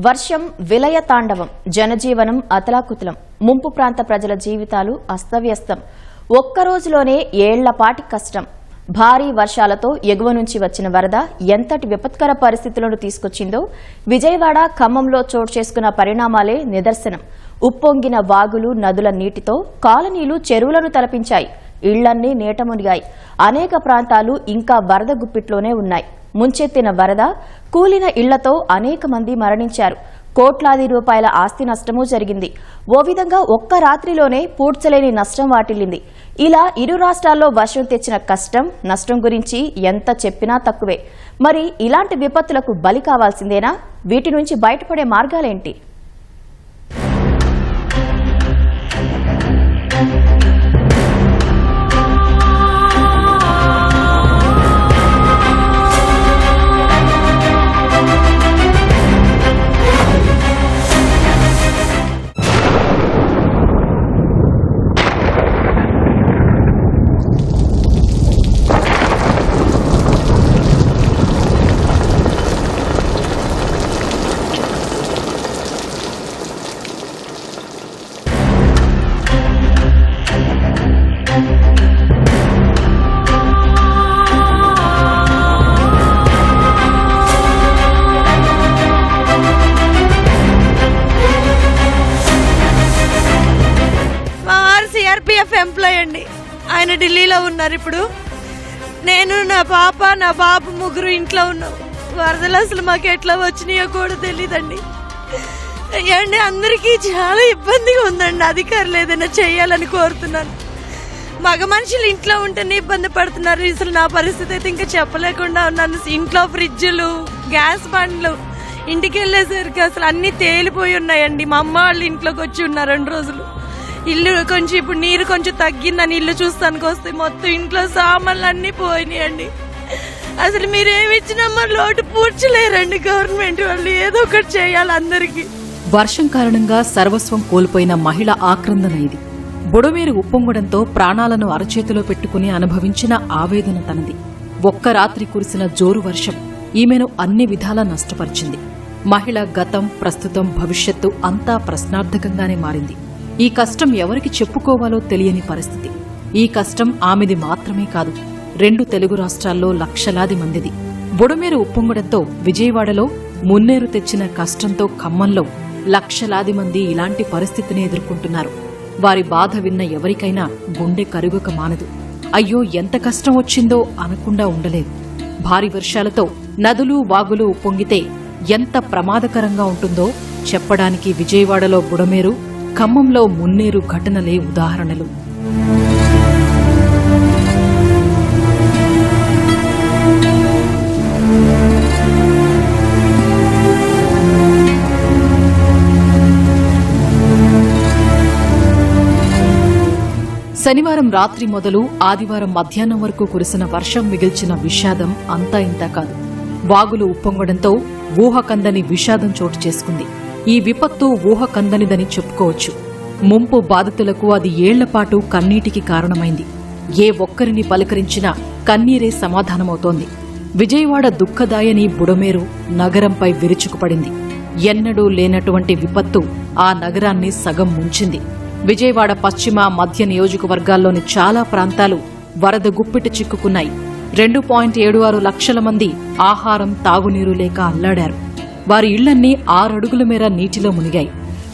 వర్షం విలయ తాండవం, జనజీవనం అతలాకుతలం, ముంపు ప్రాంత ప్రజల జీవితాలు అస్తవ్యస్తం. ఒక్కరోజులోనే ఏళ్లపాటి కష్టం. భారీ వర్షాలతో ఎగువ నుంచి వచ్చిన వరద ఎంతటి విపత్కర పరిస్థితులను తీసుకొచ్చిందో విజయవాడ, ఖమ్మంలో చోటు చేసుకున్న పరిణామాలే నిదర్శనం. ఉప్పొంగిన వాగులు, నదుల నీటితో కాలనీలు, చెరువులను తలపించాయి. ఇళ్లన్నీ నీట మునిగాయి. అనేక ప్రాంతాలు ఇంకా వరద గుప్పిట్లోనే ఉన్నాయి. ముంచెత్తిన వరద, కూలిన ఇళ్లతో అనేక మంది మరణించారు. కోట్లాది రూపాయల ఆస్తి నష్టమూ జరిగింది. ఓ విధంగా ఒక్క రాత్రిలోనే పూడ్చలేని నష్టం వాటిల్లింది. ఇలా ఇరు రాష్ట్రాల్లో వర్షం తెచ్చిన కష్టం, నష్టం గురించి ఎంత చెప్పినా తక్కువే. మరి ఇలాంటి విపత్తులకు బలి కావాల్సిందేనా? వీటి నుంచి బయటపడే మార్గాలేంటి? సిఆర్పిఎఫ్ ఎంప్లాయ్ అండి. ఆయన ఢిల్లీలో ఉన్నారు. ఇప్పుడు నేను, నా బాబు ముగ్గురు ఇంట్లో ఉన్నాం. వరదలు అసలు మాకు ఎట్లా వచ్చినాయో కూడా తెలియదండి. అండి అందరికీ చాలా ఇబ్బందిగా ఉందండి. అధికారులు ఏదైనా చేయాలని కోరుతున్నాను. మగ మనుషులు ఇంట్లో ఉంటేనే ఇబ్బంది పడుతున్నారు. అసలు నా పరిస్థితి అయితే ఇంకా చెప్పలేకుండా ఉన్నాను. ఇంట్లో ఫ్రిడ్జ్లు, గ్యాస్ బండ్లు, ఇంటికి వెళ్ళేసరికి అసలు అన్ని తేలిపోయి ఉన్నాయండి. మా అమ్మ వాళ్ళు ఇంట్లోకి వచ్చి ఉన్నారు 2 రోజులు. ఇల్లు కొంచెం ఇప్పుడు నీరు కొంచెం తగ్గిందని ఇల్లు చూస్తానికి వస్తే మొత్తం ఇంట్లో సామాన్లు అన్నీ పోయినాయండి. అసలు మీరేమి ఇచ్చినా లోటు పూడ్చలేరండి. గవర్నమెంట్ వాళ్ళు ఏదో ఒకటి చేయాలి అందరికి. వర్షం కారణంగా సర్వస్వం కోల్పోయిన మహిళ ఆక్రందన ఇది. బుడమేరు ఉప్పొంగడంతో ప్రాణాలను అరచేతిలో పెట్టుకుని అనుభవించిన ఆవేదన తనది. ఒక్క రాత్రి కురిసిన జోరు వర్షం ఈమెను అన్ని విధాలా నష్టపరిచింది. మహిళ గతం, ప్రస్తుతం, భవిష్యత్తు అంతా ప్రశ్నార్థకంగానే మారింది. ఈ కష్టం ఎవరికి చెప్పుకోవాలో తెలియని పరిస్థితి. ఈ కష్టం ఆమెది మాత్రమే కాదు, 2 తెలుగు రాష్ట్రాల్లో లక్షలాది మందిది. బుడమేరు ఉప్పొంగడంతో విజయవాడలో, మున్నేరు తెచ్చిన కష్టంతో ఖమ్మంలో లక్షలాది మంది ఇలాంటి పరిస్థితిని ఎదుర్కొంటున్నారు. వారి బాధ విన్న ఎవరికైనా గుండె కరుగక మానదు. అయ్యో ఎంత కష్టం వచ్చిందో అనకుండా ఉండలేదు. భారీ వర్షాలతో నదులు, వాగులు ఉప్పొంగితే ఎంత ప్రమాదకరంగా ఉంటుందో చెప్పడానికి విజయవాడలో బుడమేరు, ఖమ్మంలో మున్నేరు ఘటనలే ఉదాహరణలు. శనివారం రాత్రి మొదలు ఆదివారం మధ్యాహ్నం వరకు కురిసిన వర్షం మిగిల్చిన విషాదం అంతా ఇంతా కాదు. వాగులు ఉప్పొంగడంతో ఊహకందని విషాదం చోటు చేసుకుంది. ఈ విపత్తు ఊహకందనిదని చెప్పుకోవచ్చు. ముంపు బాధితులకు అది ఏళ్లపాటు కన్నీటికి కారణమైంది. ఏ ఒక్కరిని పలకరించినా కన్నీరే సమాధానమవుతోంది. విజయవాడ దుఃఖదాయని బుడమేరు నగరంపై విరుచుకుపడింది. ఎన్నడూ లేనటువంటి విపత్తు ఆ నగరాన్ని సగం ముంచింది. విజయవాడ పశ్చిమ, మధ్య నియోజకవర్గాల్లోని చాలా ప్రాంతాలు వరద గుప్పిట చిక్కుకున్నాయి. 2.76 లక్షల మంది ఆహారం, తాగునీరు లేక అల్లాడారు. వారి ఇళ్లన్నీ 6 అడుగుల మేర నీటిలో మునిగాయి.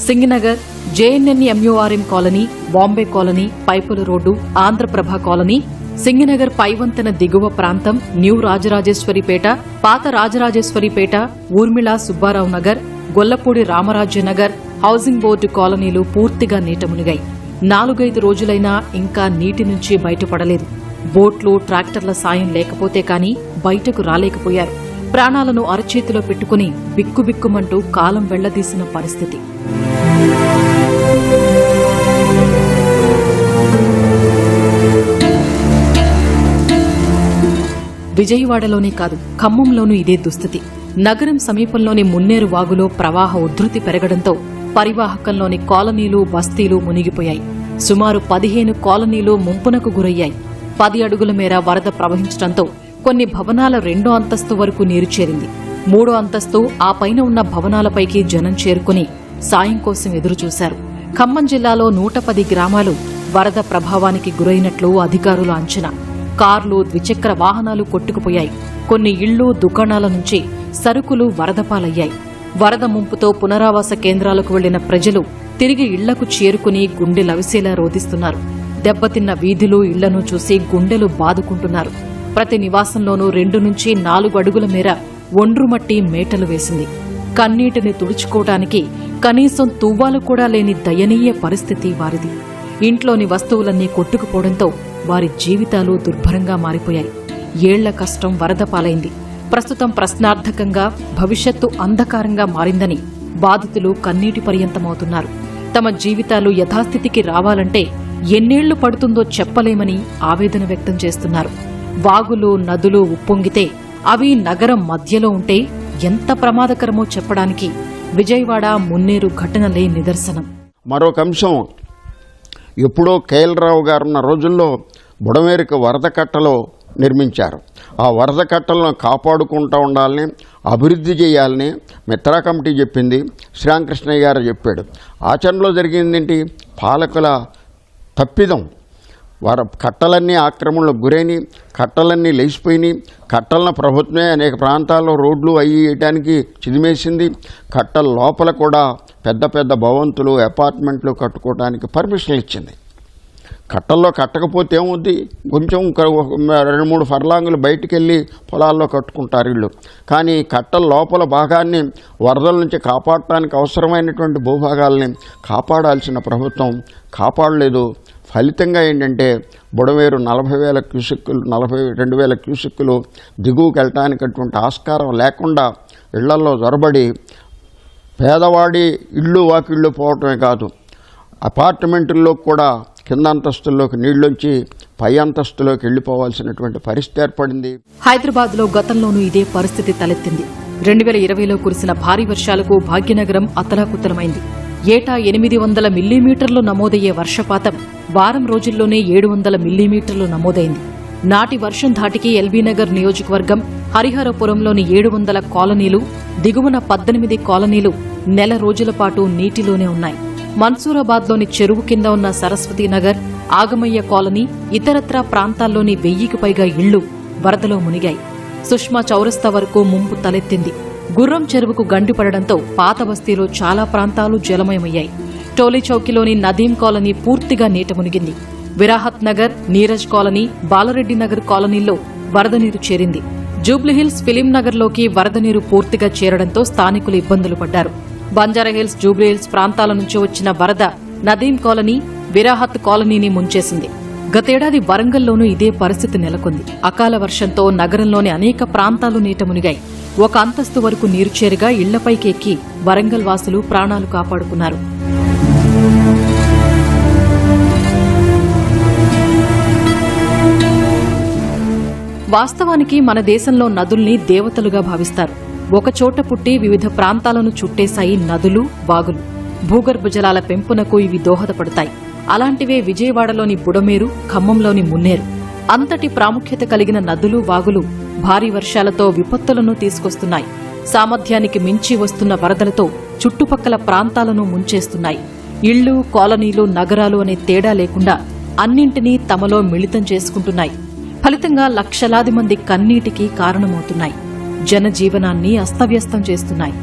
సింగనగర్, జేఎన్ఎన్ఎంయూఆర్ఎం కాలనీ, బాంబే కాలనీ, పైపుల రోడ్డు, ఆంధ్రప్రభ కాలనీ, సింగనగర్ పైవంతెన దిగువ ప్రాంతం, న్యూ రాజరాజేశ్వరిపేట, పాత రాజరాజేశ్వరిపేట, ఊర్మిళ సుబ్బారావు నగర్, గొల్లపూడి రామరాజ్యనగర్, హౌసింగ్ బోర్డు కాలనీలు పూర్తిగా నీట మునిగాయి. 4-5 రోజులైనా ఇంకా నీటి నుంచి బయటపడలేదు. బోట్లు, ట్రాక్టర్ల సాయం లేకపోతే కాని బయటకు రాలేకపోయారు. ప్రాణాలను అరచేతిలో పెట్టుకుని బిక్కుబిక్కుమంటూ కాలం వెళ్లదీసిన పరిస్థితి. విజయవాడలోనే కాదు, ఖమ్మంలోనూ ఇదే దుస్థితి. నగరం సమీపంలోని మున్నేరు వాగులో ప్రవాహ ఉధృతి పెరగడంతో పరివాహకంలోని కాలనీలు, బస్తీలు మునిగిపోయాయి. సుమారు 15 కాలనీలు ముంపునకు గురయ్యాయి. 10 అడుగుల మేర వరద ప్రవహించడంతో కొన్ని భవనాల 2వ అంతస్తు వరకు నీరు చేరింది. 3వ అంతస్తు ఆ పైన ఉన్న భవనాలపైకి జనం చేరుకుని సాయం కోసం ఎదురుచూశారు. ఖమ్మం జిల్లాలో 110 గ్రామాలు వరద ప్రభావానికి గురైనట్లు అధికారుల అంచనా. కార్లు, ద్విచక్ర వాహనాలు కొట్టుకుపోయాయి. కొన్ని ఇళ్లు, దుకాణాల నుంచి సరుకులు వరదపాలయ్యాయి. వరద ముంపుతో పునరావాస కేంద్రాలకు వెళ్లిన ప్రజలు తిరిగి ఇళ్లకు చేరుకుని గుండెలవిసేలా రోదిస్తున్నారు. దెబ్బతిన్న వీధులు, ఇళ్లను చూసి గుండెలు బాదుకుంటున్నారు. ప్రతి నివాసంలోనూ 2 నుంచి 4 అడుగుల మేర ఒండ్రుమట్టి మేటలు వేసింది. కన్నీటిని తుడుచుకోవడానికి కనీసం తువ్వాలు కూడా లేని దయనీయ పరిస్థితి వారిది. ఇంట్లోని వస్తువులన్నీ కొట్టుకుపోవడంతో వారి జీవితాలు దుర్భరంగా మారిపోయాయి. ఏళ్ల కష్టం వరద పాలైంది. ప్రస్తుతం ప్రశ్నార్థకంగా, భవిష్యత్తు అంధకారంగా మారిందని బాధితులు కన్నీటి పర్యంతమవుతున్నారు. తమ జీవితాలు యథాస్థితికి రావాలంటే ఎన్నేళ్లు పడుతుందో చెప్పలేమని ఆవేదన వ్యక్తం చేస్తున్నారు. వాగులు, నదులు ఉప్పొంగితే అవి నగరం మధ్యలో ఉంటే ఎంత ప్రమాదకరమో చెప్పడానికి విజయవాడ, మున్నేరు ఘటనలే నిదర్శనం. మరొక అంశం, ఎప్పుడో కేఎల్ గారున్న రోజుల్లో బుడమేరుకు వరద కట్టలో నిర్మించారు. ఆ వరద కట్టలను కాపాడుకుంటూ ఉండాలని, అభివృద్ధి చేయాలని మిత్రా కమిటీ చెప్పింది. శ్రీరామకృష్ణయ్య గారు చెప్పాడు. ఆచరణలో జరిగిందేంటి? పాలకుల తప్పిదం. కట్టలన్నీ ఆక్రమణలకు గురైనవి, కట్టలన్నీ లేచిపోయినాయి. కట్టలను ప్రభుత్వమే అనేక ప్రాంతాల్లో రోడ్లు వేయడానికి చిదిమేసింది. కట్టల లోపల కూడా పెద్ద పెద్ద భవంతులు, అపార్ట్మెంట్లు కట్టుకోవడానికి పర్మిషన్లు ఇచ్చింది. కట్టల్లో కట్టకపోతే ఏముంది? కొంచెం 2-3 ఫర్లాంగులు బయటికి వెళ్ళి పొలాల్లో కట్టుకుంటారు ఇళ్ళు. కానీ కట్టల లోపల భాగాన్ని వరదల నుంచి కాపాడటానికి అవసరమైనటువంటి భూభాగాల్ని కాపాడాల్సిన ప్రభుత్వం కాపాడలేదు. ఫలితంగా ఏంటంటే బుడమేరు 42,000 క్యూసెక్కులు దిగువకి వెళ్ళటానికి అటువంటి ఆస్కారం లేకుండా ఇళ్లల్లో జొరబడి పేదవాడి ఇళ్ళు వాకిళ్ళు పోవటమే కాదు, అపార్ట్మెంటుల్లో కూడా కింద అంతస్తుల్లోకి నీళ్లొచ్చి పై అంతస్తులోకి వెళ్లిపోవాల్సినటువంటి పరిస్థితి ఏర్పడింది. హైదరాబాద్లో గతంలోనూ ఇదే పరిస్థితి తలెత్తింది. 2020లో కురిసిన భారీ వర్షాలకు భాగ్యనగరం అతలాకుతలమైంది. ఏటా 800 మిల్లీమీటర్లు నమోదయ్యే వర్షపాతం వారం రోజుల్లోనే 700 మిల్లీమీటర్లు నమోదైంది. నాటి వర్షం ధాటికి ఎల్బీనగర్ నియోజకవర్గం హరిహరపురంలోని 700 కాలనీలు, దిగువన 18 కాలనీలు నెల రోజుల పాటు నీటిలోనే ఉన్నాయి. మన్సూరాబాద్లోని చెరువు కింద ఉన్న సరస్వతీనగర్, ఆగమయ్య కాలనీ, ఇతరత్రా ప్రాంతాల్లోని 1000కి పైగా ఇళ్లు వరదలో మునిగాయి. సుష్మా చౌరస్తా వరకు ముంపు తలెత్తింది. గుర్రం చెరువుకు గండిపడడంతో పాత బస్తీలో చాలా ప్రాంతాలు జలమయమయ్యాయి. టోలీ చౌకీలోని నదీం కాలనీ పూర్తిగా నీట మునిగింది. విరాహత్ నగర్, నీరజ్ కాలనీ, బాలరెడ్డి నగర్ కాలనీల్లో వరద నీరు చేరింది. జూబ్లీహిల్స్, ఫిలిం నగర్లోకి వరద నీరు పూర్తిగా చేరడంతో స్థానికులు ఇబ్బందులు పడ్డారు. బంజారాహిల్స్, జూబ్లీహిల్స్ ప్రాంతాల నుంచి వచ్చిన వరద నదీం కాలనీ, విరాహత్ కాలనీని ముంచేసింది. గతేడాది వరంగల్లోనూ ఇదే పరిస్థితి నెలకొంది. అకాల వర్షంతో నగరంలోని అనేక ప్రాంతాలు నీట మునిగాయి. 1 అంతస్తు వరకు నీరు చేరగా ఇళ్లపైకి ఎక్కి వరంగల్ వాసులు ప్రాణాలు కాపాడుకున్నారు. వాస్తవానికి మన దేశంలో నదుల్ని దేవతలుగా భావిస్తారు. ఒకచోట పుట్టి వివిధ ప్రాంతాలను చుట్టేశాయి నదులు, వాగులు. భూగర్భ జలాల పెంపునకు ఇవి దోహదపడతాయి. అలాంటివే విజయవాడలోని బుడమేరు, ఖమ్మంలోని మున్నేరు. అంతటి ప్రాముఖ్యత కలిగిన నదులు, వాగులు భారీ వర్షాలతో విపత్తులను తీసుకొస్తున్నాయి. సామర్థ్యానికి మించి వస్తున్న వరదలతో చుట్టుపక్కల ప్రాంతాలను ముంచేస్తున్నాయి. ఇళ్లు, కాలనీలు, నగరాలు అనే తేడా లేకుండా అన్నింటినీ తమలో మిళితం చేసుకుంటున్నాయి. ఫలితంగా లక్షలాది మంది కన్నీటికి కారణమవుతున్నాయి. జనజీవనాన్ని అస్తవ్యస్తం చేస్తున్నాయి.